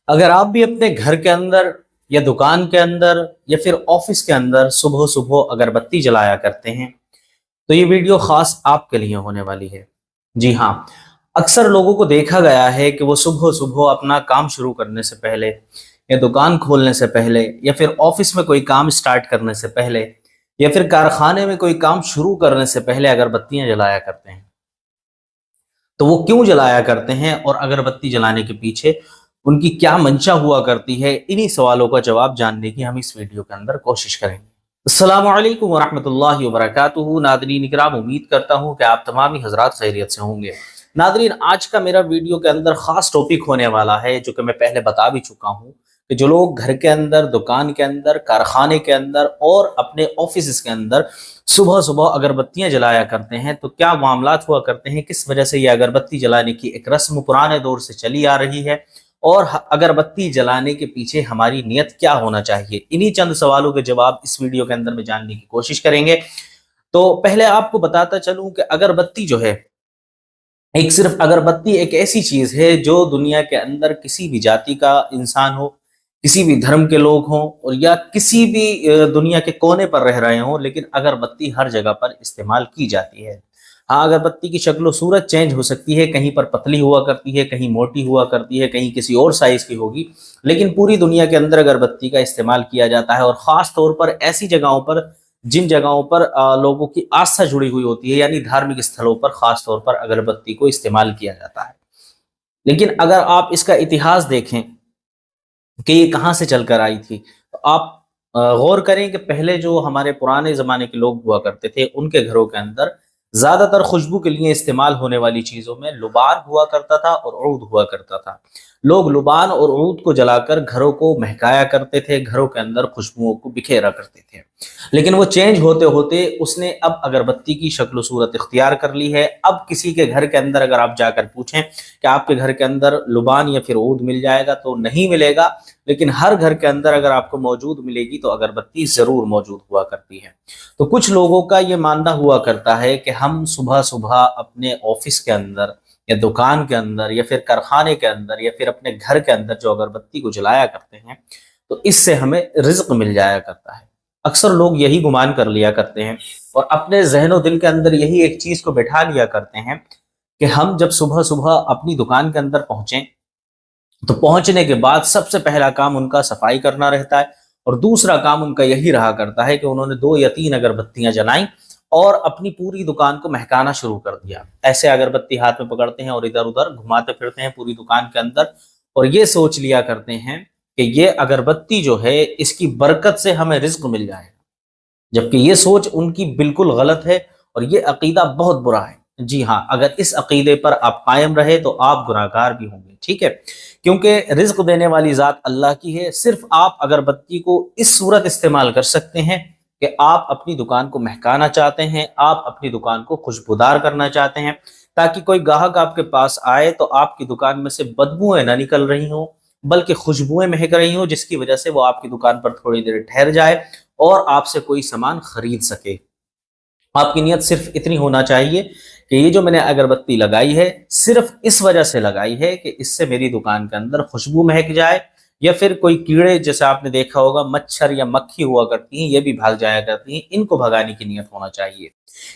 अगर आप भी अपने घर के अंदर या दुकान के अंदर या फिर ऑफिस के अंदर सुबह सुबह अगरबत्ती जलाया करते हैं तो ये वीडियो खास आपके लिए होने वाली है। जी हाँ, अक्सर लोगों को देखा गया है कि वो सुबह सुबह अपना काम शुरू करने से पहले या दुकान खोलने से पहले या फिर ऑफिस में कोई काम स्टार्ट करने से पहले या फिर कारखाने में कोई काम शुरू करने से पहले अगरबत्तियां जलाया करते हैं। तो वो क्यों जलाया करते हैं और अगरबत्ती जलाने के पीछे उनकी क्या मंशा हुआ करती है, इन्हीं सवालों का जवाब जानने की हम इस वीडियो के अंदर कोशिश करेंगे। अस्सलामु अलैकुम वरहमतुल्लाहि वबरकातुहू। नादरीन इकराम, उम्मीद करता हूँ कि आप तमाम ही हजरात खैरियत से होंगे। नादरीन, आज का मेरा वीडियो के अंदर खास टॉपिक होने वाला है जो कि मैं पहले बता भी चुका हूँ कि जो लोग घर के अंदर, दुकान के अंदर, कारखाने के अंदर और अपने ऑफिस के अंदर सुबह सुबह अगरबत्तियां जलाया करते हैं तो क्या मामलात हुआ करते हैं, किस वजह से ये अगरबत्ती जलाने की एक रस्म पुराने दौर से चली आ रही है और अगरबत्ती जलाने के पीछे हमारी नियत क्या होना चाहिए, इन्हीं चंद सवालों के जवाब इस वीडियो के अंदर में जानने की कोशिश करेंगे। तो पहले आपको बताता चलूं कि अगरबत्ती जो है, एक सिर्फ अगरबत्ती एक ऐसी चीज है जो दुनिया के अंदर किसी भी जाति का इंसान हो, किसी भी धर्म के लोग हों और या किसी भी दुनिया के कोने पर रह रहे हों, लेकिन अगरबत्ती हर जगह पर इस्तेमाल की जाती है। हाँ, अगरबत्ती की शक्ल सूरत चेंज हो सकती है, कहीं पर पतली हुआ करती है, कहीं मोटी हुआ करती है, कहीं किसी और साइज की होगी, लेकिन पूरी दुनिया के अंदर अगरबत्ती का इस्तेमाल किया जाता है। और खास तौर पर ऐसी जगहों पर जिन जगहों पर लोगों की आस्था जुड़ी हुई होती है, यानी धार्मिक स्थलों पर खास तौर पर अगरबत्ती को इस्तेमाल किया जाता है। लेकिन अगर आप इसका इतिहास देखें कि ये कहाँ से चलकर आई थी, तो आप गौर करें कि पहले जो हमारे पुराने जमाने के लोग हुआ करते थे, उनके घरों के अंदर ज्यादातर खुशबू के लिए इस्तेमाल होने वाली चीजों में लुबान हुआ करता था और ऊद हुआ करता था। लोग लुबान और ऊद को जलाकर घरों को महकाया करते थे, घरों के अंदर खुशबुओं को बिखेरा करते थे। लेकिन वो चेंज होते होते उसने अब अगरबत्ती की शक्ल सूरत इख्तियार कर ली है। अब किसी के घर के अंदर अगर आप जाकर पूछें कि आपके घर के अंदर लुबान या फिर ऊद मिल जाएगा, तो नहीं मिलेगा। लेकिन हर घर के अंदर अगर आपको मौजूद मिलेगी तो अगरबत्ती जरूर मौजूद हुआ करती है। तो कुछ लोगों का ये मानना हुआ करता है कि हम सुबह सुबह अपने ऑफिस के अंदर या दुकान के अंदर या फिर कारखाने के अंदर या फिर अपने घर के अंदर जो अगरबत्ती को जलाया करते हैं तो इससे हमें रिज्क मिल जाया करता है। अक्सर लोग यही गुमान कर लिया करते हैं और अपने जहनो दिल के अंदर यही एक चीज को बैठा लिया करते हैं कि हम जब सुबह सुबह अपनी दुकान के अंदर पहुंचें तो पहुंचने के बाद सबसे पहला काम उनका सफाई करना रहता है और दूसरा काम उनका यही रहा करता है कि उन्होंने 2 या 3 अगरबत्तियां जलाई और अपनी पूरी दुकान को महकाना शुरू कर दिया। ऐसे अगरबत्ती हाथ में पकड़ते हैं और इधर उधर घुमाते फिरते हैं पूरी दुकान के अंदर और ये सोच लिया करते हैं कि ये अगरबत्ती जो है इसकी बरकत से हमें रिज्क मिल जाएगा, जबकि ये सोच उनकी बिल्कुल गलत है और ये अकीदा बहुत बुरा है। जी हाँ, अगर इस अकीदे पर आप कायम रहे तो आप गुनाहगार भी होंगे, ठीक है, क्योंकि रिज्क देने वाली जात अल्लाह की है। सिर्फ आप अगरबत्ती को इस सूरत इस्तेमाल कर सकते हैं कि आप अपनी दुकान को महकाना चाहते हैं, आप अपनी दुकान को खुशबूदार करना चाहते हैं, ताकि कोई ग्राहक आपके पास आए तो आपकी दुकान में से बदबूएं ना निकल रही हों बल्कि खुशबुएं महक रही हों, जिसकी वजह से वो आपकी दुकान पर थोड़ी देर ठहर जाए और आपसे कोई सामान खरीद सके। आपकी नियत सिर्फ इतनी होना चाहिए कि ये जो मैंने अगरबत्ती लगाई है सिर्फ इस वजह से लगाई है कि इससे मेरी दुकान के अंदर खुशबू महक जाए, या फिर कोई कीड़े, जैसे आपने देखा होगा मच्छर या मक्खी हुआ करती हैं, ये भी भाग जाया करती हैं, इनको भगाने की नियत होना चाहिए।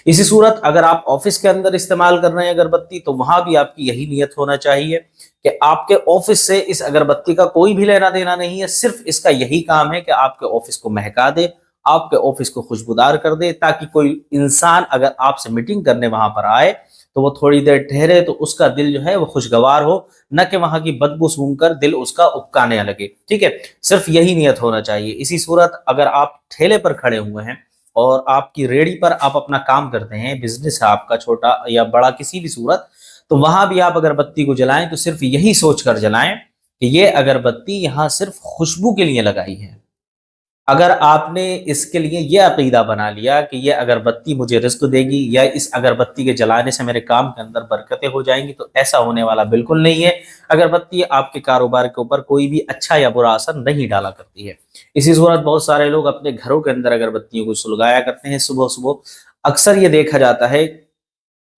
इसी सूरत अगर आप ऑफिस के अंदर इस्तेमाल कर रहे हैं अगरबत्ती, तो वहां भी आपकी यही नियत होना चाहिए कि आपके ऑफिस से इस अगरबत्ती का कोई भी लेना देना नहीं है, सिर्फ इसका यही काम है कि आपके ऑफिस को महका दे, आपके ऑफिस को खुशबूदार कर दे, ताकि कोई इंसान अगर आपसे मीटिंग करने वहां पर आए तो वो थोड़ी देर ठहरे तो उसका दिल जो है वो खुशगवार हो, न कि वहां की बदबू सूंघकर दिल उसका उबकाने लगे। ठीक है, सिर्फ यही नियत होना चाहिए। इसी सूरत अगर आप ठेले पर खड़े हुए हैं और आपकी रेडी पर आप अपना काम करते हैं, बिजनेस है आपका छोटा या बड़ा किसी भी सूरत, तो वहां भी आप अगरबत्ती को जलाएं तो सिर्फ यही सोच कर जलाएं कि ये अगरबत्ती यहाँ सिर्फ खुशबू के लिए लगाई है। अगर आपने इसके लिए यह अकीदा बना लिया कि यह अगरबत्ती मुझे रिस्क देगी या इस अगरबत्ती के जलाने से मेरे काम के अंदर बरकतें हो जाएंगी, तो ऐसा होने वाला बिल्कुल नहीं है। अगरबत्ती आपके कारोबार के ऊपर कोई भी अच्छा या बुरा असर नहीं डाला करती है। इसी सूरत बहुत सारे लोग अपने घरों के अंदर अगरबत्तियों को सुलगाया करते हैं सुबह सुबह। अक्सर ये देखा जाता है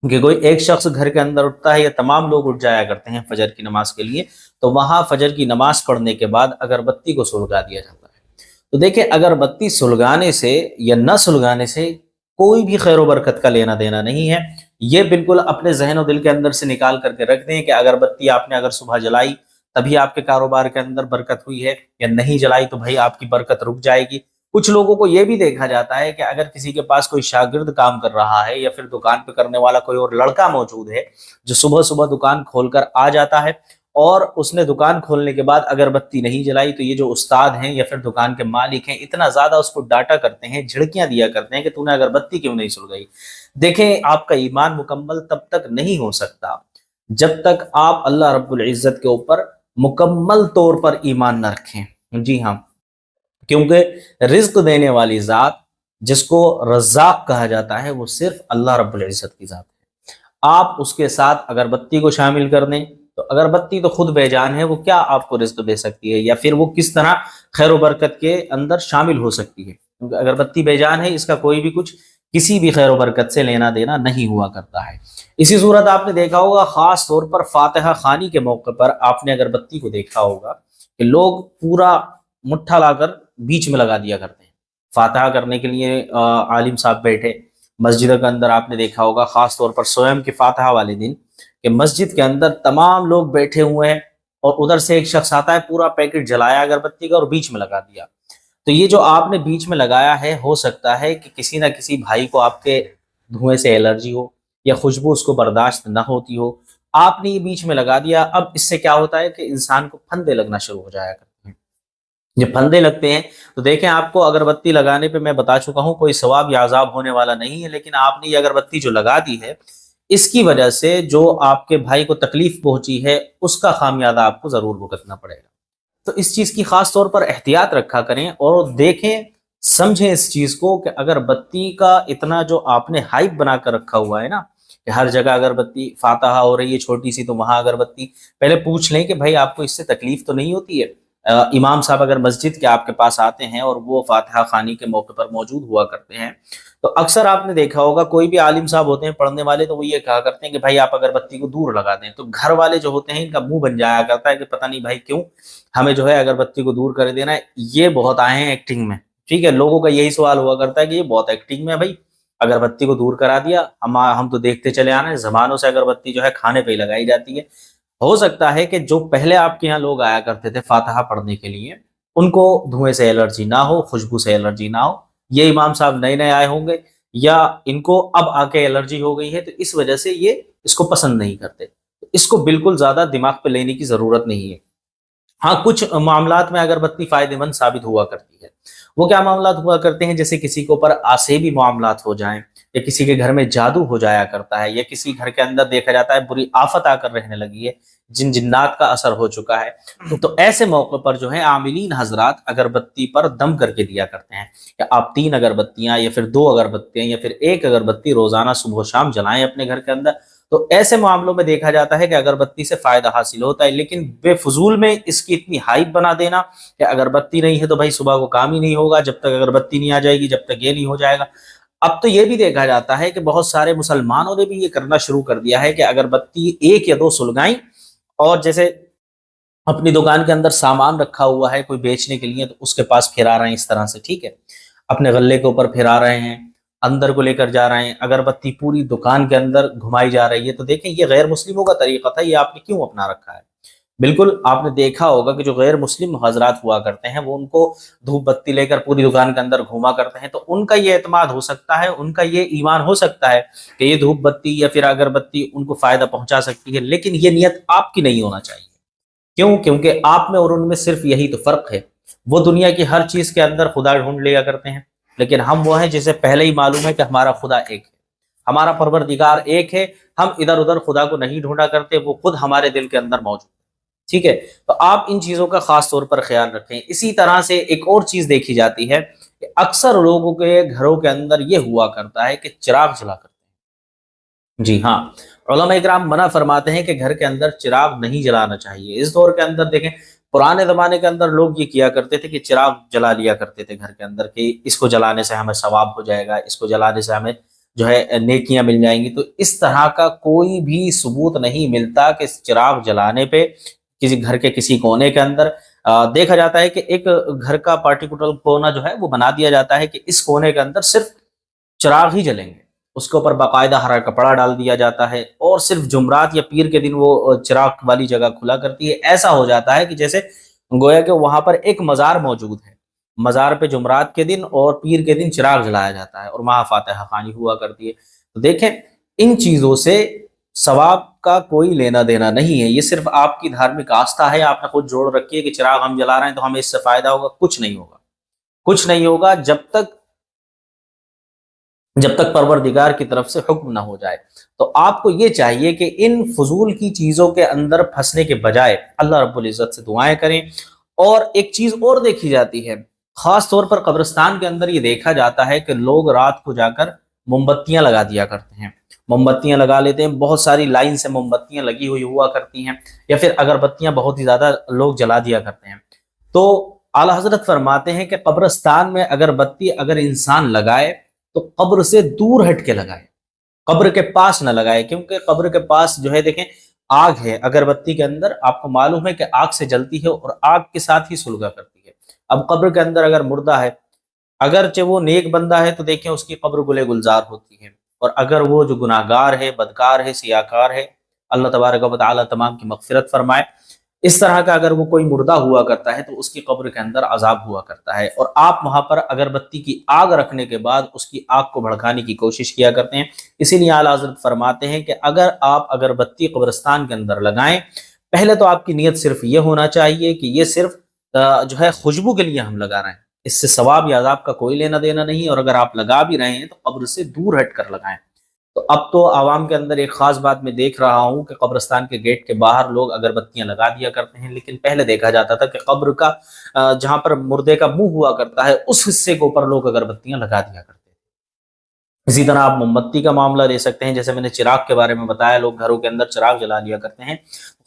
کہ کوئی ایک شخص گھر کے اندر اٹھتا ہے یا تمام لوگ اٹھ جایا کرتے ہیں فجر کی نماز کے لیے، تو وہاں فجر کی نماز پڑھنے کے بعد اگربتی کو سلگا دیا جاتا ہے۔ تو دیکھیں اگربتی سلگانے سے یا نہ سلگانے سے کوئی بھی خیر و برکت کا لینا دینا نہیں ہے۔ یہ بالکل اپنے ذہن و دل کے اندر سے نکال کر کے رکھ دیں کہ اگربتی آپ نے اگر صبح جلائی تبھی آپ کے کاروبار کے اندر برکت ہوئی ہے، یا نہیں جلائی تو بھائی آپ کی برکت رک جائے گی۔ کچھ لوگوں کو یہ بھی دیکھا جاتا ہے کہ اگر کسی کے پاس کوئی شاگرد کام کر رہا ہے یا پھر دکان پہ کرنے والا کوئی اور لڑکا موجود ہے جو صبح صبح دکان کھول کر آ جاتا ہے، اور اس نے دکان کھولنے کے بعد اگربتی نہیں جلائی، تو یہ جو استاد ہیں یا پھر دکان کے مالک ہیں اتنا زیادہ اس کو ڈانٹا کرتے ہیں، جھڑکیاں دیا کرتے ہیں کہ تو نے اگربتی کیوں نہیں سلگائی۔ دیکھیں آپ کا ایمان مکمل تب تک نہیں ہو سکتا جب تک آپ اللہ رب العزت کے اوپر مکمل طور پر ایمان نہ رکھیں۔ جی ہاں، کیونکہ رزق دینے والی ذات جس کو رزاق کہا جاتا ہے وہ صرف اللہ رب العزت کی ذات ہے۔ آپ اس کے ساتھ اگربتی کو شامل کر دیں تو اگربتی تو خود بے جان ہے، وہ کیا آپ کو رزق دے سکتی ہے، یا پھر وہ کس طرح خیر و برکت کے اندر شامل ہو سکتی ہے، کیونکہ اگربتی بے جان ہے، اس کا کوئی بھی کچھ کسی بھی خیر و برکت سے لینا دینا نہیں ہوا کرتا ہے۔ اسی صورت آپ نے دیکھا ہوگا خاص طور پر فاتحہ خوانی کے موقع پر آپ نے اگربتی کو دیکھا ہوگا کہ لوگ پورا مٹھا لا کر بیچ میں لگا دیا کرتے ہیں۔ فاتحہ کرنے کے لیے عالم صاحب بیٹھے مسجد کے اندر، آپ نے دیکھا ہوگا خاص طور پر سویم کی فاتحہ والے دن کہ مسجد کے اندر تمام لوگ بیٹھے ہوئے ہیں، اور ادھر سے ایک شخص آتا ہے پورا پیکٹ جلایا اگربتی کا اور بیچ میں لگا دیا۔ تو یہ جو آپ نے بیچ میں لگایا ہے، ہو سکتا ہے کہ کسی نہ کسی بھائی کو آپ کے دھوئیں سے الرجی ہو یا خوشبو اس کو برداشت نہ ہوتی ہو، آپ نے یہ بیچ میں لگا دیا۔ اب اس سے کیا ہوتا ہے کہ انسان کو پھندے لگنا شروع ہو جایا کرتے ہیں۔ جب پھندے لگتے ہیں تو دیکھیں آپ کو اگربتی لگانے پہ میں بتا چکا ہوں کوئی ثواب یا عذاب ہونے والا نہیں ہے، لیکن آپ نے یہ اگربتی جو لگا دی ہے اس کی وجہ سے جو آپ کے بھائی کو تکلیف پہنچی ہے اس کا خامیازہ آپ کو ضرور بھگتنا پڑے گا۔ تو اس چیز کی خاص طور پر احتیاط رکھا کریں اور دیکھیں سمجھیں اس چیز کو کہ اگربتی کا اتنا جو آپ نے ہائپ بنا کر رکھا ہوا ہے نا کہ ہر جگہ اگربتی، فاتحہ ہو رہی ہے چھوٹی سی تو وہاں اگربتی، پہلے پوچھ لیں کہ بھائی آپ کو اس سے تکلیف تو نہیں ہوتی ہے؟ امام صاحب اگر مسجد کے آپ کے پاس آتے ہیں اور وہ فاتحہ خوانی کے موقع پر موجود ہوا کرتے ہیں تو اکثر آپ نے دیکھا ہوگا کوئی بھی عالم صاحب ہوتے ہیں پڑھنے والے تو وہ یہ کہا کرتے ہیں کہ بھائی آپ اگربتی کو دور لگا دیں، تو گھر والے جو ہوتے ہیں ان کا منہ بن جایا کرتا ہے کہ پتہ نہیں بھائی کیوں ہمیں جو ہے اگربتی کو دور کر دینا ہے، یہ بہت آئے ہیں ایکٹنگ میں۔ ٹھیک ہے، لوگوں کا یہی سوال ہوا کرتا ہے کہ یہ بہت ایکٹنگ میں، بھائی اگربتی کو دور کرا دیا، ہم تو دیکھتے چلے آ رہے ہیں زمانوں سے اگربتی جو ہے کھانے پہ ہی لگائی جاتی ہے۔ ہو سکتا ہے کہ جو پہلے آپ کے یہاں لوگ آیا کرتے تھے فاتحہ پڑھنے کے لیے ان کو دھوئیں سے الرجی نہ ہو، خوشبو سے الرجی نہ ہو، یہ امام صاحب نئے نئے آئے ہوں گے یا ان کو اب آ کے الرجی ہو گئی ہے تو اس وجہ سے یہ اس کو پسند نہیں کرتے۔ اس کو بالکل زیادہ دماغ پہ لینے کی ضرورت نہیں ہے۔ ہاں کچھ معاملات میں اگربتی فائدہ مند ثابت ہوا کرتی ہے۔ وہ کیا معاملات ہوا کرتے ہیں؟ جیسے کسی کے اوپر آسیبی معاملات ہو جائیں، یا کسی کے گھر میں جادو ہو جایا کرتا ہے، یا کسی گھر کے اندر دیکھا جاتا ہے بری آفت آ کر رہنے لگی ہے، جن جنات کا اثر ہو چکا ہے، تو ایسے موقع پر جو ہے عاملین حضرات اگربتی پر دم کر کے دیا کرتے ہیں کہ آپ 3 اگربتیاں یا پھر 2 اگربتیاں یا پھر 1 اگربتی روزانہ صبح و شام جلائیں اپنے گھر کے اندر۔ تو ایسے معاملوں میں دیکھا جاتا ہے کہ اگربتی سے فائدہ حاصل ہوتا ہے، لیکن بے فضول میں اس کی اتنی ہائپ بنا دینا کہ اگربتی نہیں ہے تو بھائی صبح کو کام ہی نہیں ہوگا، جب تک اگربتی نہیں آ جائے گی جب تک یہ نہیں ہو جائے گا۔ اب تو یہ بھی دیکھا جاتا ہے کہ بہت سارے مسلمانوں نے بھی یہ کرنا شروع کر دیا ہے کہ اگربتی 1 یا 2 سلگائیں، اور جیسے اپنی دکان کے اندر سامان رکھا ہوا ہے کوئی بیچنے کے لیے تو اس کے پاس پھرا رہے ہیں اس طرح سے، ٹھیک ہے، اپنے غلے کے اوپر پھرا رہے ہیں، اندر کو لے کر جا رہے ہیں، اگربتی پوری دکان کے اندر گھمائی جا رہی ہے۔ تو دیکھیں یہ غیر مسلموں کا طریقہ تھا، یہ آپ نے کیوں اپنا رکھا ہے؟ بالکل آپ نے دیکھا ہوگا کہ جو غیر مسلم حضرات ہوا کرتے ہیں وہ ان کو دھوپ بتی لے کر پوری دکان کے اندر گھوما کرتے ہیں، تو ان کا یہ اعتماد ہو سکتا ہے، ان کا یہ ایمان ہو سکتا ہے کہ یہ دھوپ بتی یا پھر اگربتی ان کو فائدہ پہنچا سکتی ہے، لیکن یہ نیت آپ کی نہیں ہونا چاہیے۔ کیوں؟ کیونکہ آپ میں اور ان میں صرف یہی تو فرق ہے، وہ دنیا کی ہر چیز کے اندر خدا ڈھونڈ لیا کرتے ہیں، لیکن ہم وہ ہیں جسے پہلے ہی معلوم ہے کہ ہمارا خدا ایک ہے، ہمارا پروردگار ایک ہے، ہم ادھر ادھر خدا کو نہیں ڈھونڈا کرتے، وہ خود ہمارے دل کے اندر موجود ہے۔ ٹھیک ہے، تو آپ ان چیزوں کا خاص طور پر خیال رکھیں۔ اسی طرح سے ایک اور چیز دیکھی جاتی ہے کہ اکثر لوگوں کے گھروں کے اندر یہ ہوا کرتا ہے کہ چراغ جلا کرتے ہیں۔ جی ہاں، علماء اکرام منع فرماتے ہیں کہ گھر کے اندر چراغ نہیں جلانا چاہیے۔ اس دور کے اندر دیکھیں پرانے زمانے کے اندر لوگ یہ کیا کرتے تھے کہ چراغ جلا لیا کرتے تھے گھر کے اندر کہ اس کو جلانے سے ہمیں ثواب ہو جائے گا، اس کو جلانے سے ہمیں جو ہے नेकियां मिल जाएंगी। तो इस तरह का कोई भी सबूत नहीं मिलता कि चिराग जलाने पे किसी घर के किसी कोने के अंदर देखा जाता है कि एक घर का पार्टिकुलर कोना जो है वो बना दिया जाता है कि इस कोने के अंदर सिर्फ चिराग ही जलेंगे, उसके ऊपर बाकायदा हरा कपड़ा डाल दिया जाता है और सिर्फ जुमरात या पीर के दिन वो चिराग वाली जगह खुला करती है। ऐसा हो जाता है कि जैसे गोया कि वहां पर एक मजार मौजूद है, मजार पे जुमरात के दिन और पीर के दिन चिराग जलाया जाता है और वहां फातिहा खानी हुआ करती है। तो देखें, इन चीजों से सवाब का कोई लेना देना नहीं है, ये सिर्फ आपकी धार्मिक आस्था है। आपने खुद जोड़ रखी है कि चिराग हम जला रहे हैं तो हमें इससे फायदा होगा, कुछ नहीं होगा, कुछ नहीं होगा जब तक परवरदिगार की तरफ से हुक्म ना हो जाए। तो आपको ये चाहिए कि इन फजूल की चीजों के अंदर फंसने के बजाय अल्लाह रब्बुल इज्जत से दुआएं करें। और एक चीज और देखी जाती है, खास तौर पर कब्रिस्तान के अंदर ये देखा जाता है कि लोग रात को जाकर मोमबत्तियां लगा दिया करते हैं, मोमबत्तियां लगा लेते हैं, बहुत सारी लाइन से मोमबत्तियां लगी हुई हुआ करती हैं, या फिर अगरबत्तियां बहुत ही ज्यादा लोग जला दिया करते हैं। तो आला हजरत फरमाते हैं कि कब्रिस्तान में अगरबत्ती अगर इंसान लगाए तो कब्र से दूर हट के लगाए, कब्र के पास न लगाए, क्योंकि कब्र के पास जो है देखें आग है, अगरबत्ती के अंदर आपको मालूम है कि आग से जलती है और आग के साथ ही सुलगा करती है। अब कब्र के अंदर अगर मुर्दा है, अगरचे वो नेक बंदा है तो देखें उसकी कब्र गुले गुलजार होती है, और अगर वो जो गुनाहगार है, बदकार है, सियाकार है, अल्लाह तबारक व तआला तमाम की मगफिरत फरमाए, इस तरह का अगर वो कोई मुर्दा हुआ करता है तो उसकी कब्र के अंदर अजाब हुआ करता है। और आप वहां पर अगरबत्ती की आग रखने के बाद उसकी आग को भड़काने की कोशिश किया करते हैं। इसीलिए आला हज़रत फरमाते हैं कि अगर आप अगरबत्ती कब्रिस्तान के अंदर लगाएं, पहले तो आपकी नीयत सिर्फ ये होना चाहिए कि ये सिर्फ जो है खुशबू के लिए हम लगा रहे हैं, इससे सवाब या अजाब का कोई लेना देना नहीं। और अगर आप लगा भी रहे हैं तो कब्र से दूर हट कर लगाएं। तो अब तो आवाम के अंदर एक खास बात मैं देख रहा हूं कि कब्रिस्तान के गेट के बाहर लोग अगरबत्तियां लगा दिया करते हैं, लेकिन पहले देखा जाता था कि कब्र का जहां पर मुर्दे का मुंह हुआ करता है उस हिस्से के ऊपर लोग अगरबत्तियां लगा दिया करते हैं। इसी तरह आप मोमबत्ती का मामला ले सकते हैं, जैसे मैंने चिराग के बारे में बताया, लोग घरों के अंदर चिराग जला लिया करते हैं।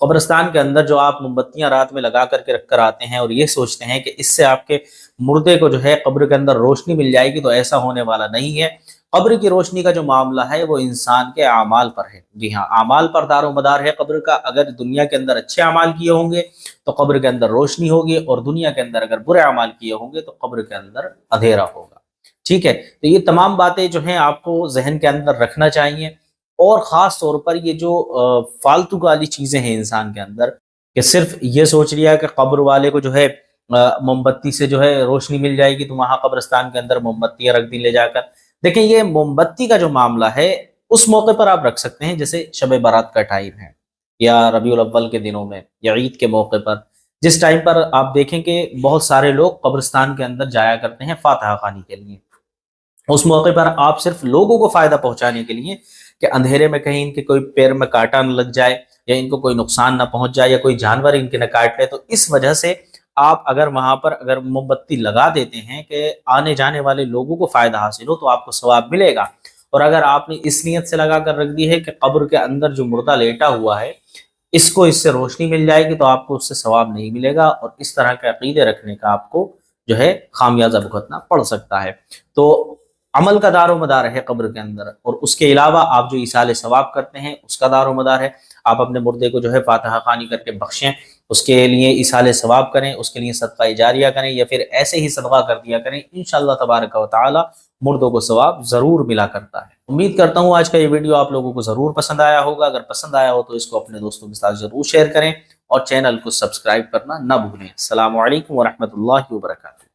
कब्रिस्तान के अंदर जो आप मोमबत्तियां रात में लगा करके रख कर आते हैं और ये सोचते हैं कि इससे आपके मुर्दे को जो है कब्र के अंदर रोशनी मिल जाएगी, तो ऐसा होने वाला नहीं है। कब्र की रोशनी का जो मामला है वो इंसान के आमाल पर है। जी हाँ, आमाल पर दारो मदार है कब्र का। अगर दुनिया के अंदर अच्छे अमाल किए होंगे तो कब्र के अंदर रोशनी होगी, और दुनिया के अंदर अगर बुरे अमाल किए होंगे तो कब्र के अंदर अंधेरा होगा। ठीक है, तो ये तमाम बातें जो हैं आपको जहन के अंदर रखना चाहिए। और ख़ास तौर पर ये जो फालतू वाली चीज़ें हैं इंसान के अंदर, कि सिर्फ ये सोच लिया कि कब्र वाले को जो है मोमबत्ती से जो है रोशनी मिल जाएगी, तो वहाँ कब्रिस्तान के अंदर मोमबत्तियाँ रख दी ले जाकर। देखें, ये मोमबत्ती का जो मामला है उस मौके पर आप रख सकते हैं, जैसे शब बारात का टाइम है या रबीउल अव्वल के दिनों में या ईद के मौके पर, जिस टाइम पर आप देखें कि बहुत सारे लोग कब्रिस्तान के अंदर जाया करते हैं फातिहा खानी के लिए। उस मौके पर आप सिर्फ लोगों को फायदा पहुंचाने के लिए कि अंधेरे में कहीं इनके कोई पैर में कांटा न लग जाए या इनको कोई नुकसान न पहुंच जाए या कोई जानवर इनके न काट ले, तो इस वजह से आप अगर वहां पर अगर मोमबत्ती लगा देते हैं कि आने जाने वाले लोगों को फायदा हासिल हो, तो आपको सवाब मिलेगा। और अगर आपने इस नियत से लगा कर रख दी है कि कब्र के अंदर जो मुर्दा लेटा हुआ है इसको इससे रोशनी मिल जाएगी, तो आपको उससे सवाब नहीं मिलेगा, और इस तरह के अकीदे रखने का आपको जो है खामियाजा भुगतना पड़ सकता है। तो अमल का दारो मदार है कब्र के अंदर, और उसके अलावा आप जो इसाले सवाब करते हैं उसका दारो मदार है। आप अपने मुर्दे को जो है फातिहा खानी करके बख्शें, उसके लिए इसाले सवाब करें, उसके लिए सदका जारिया करें, या फिर ऐसे ही सदका कर दिया करें। इंशाअल्लाह तबारक व तआला मुर्दों को सवाब जरूर मिला करता है। उम्मीद करता हूँ आज का ये वीडियो आप लोगों को जरूर पसंद आया होगा। अगर पसंद आया हो तो इसको अपने दोस्तों के साथ जरूर शेयर करें और चैनल को सब्सक्राइब करना ना भूलें। अस्सलामु अलैकुम व रहमतुल्लाहि व बरकातुहू।